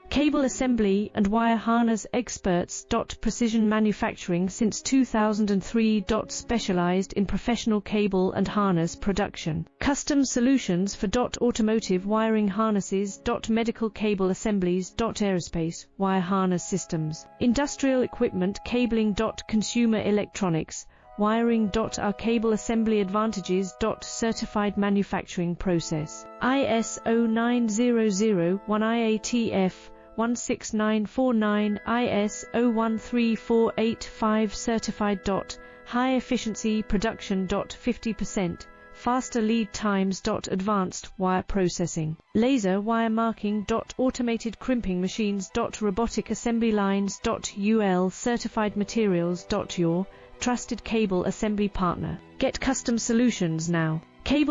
Cable assembly and wire harness experts. Precision manufacturing since 2003. Specialized in professional cable and harness production. Custom solutions for automotive wiring harnesses. Medical cable assemblies. Aerospace wire harness systems. Industrial equipment cabling. Consumer electronics wiring. Our cable assembly advantages. Certified manufacturing process. ISO 9001 IATF 16949 ISO 13485 certified. High efficiency production. 50% faster lead times. Advanced wire processing. Laser wire marking. Automated crimping machines. Robotic assembly lines. UL certified materials. Your trusted cable assembly partner. Get custom solutions now. Cable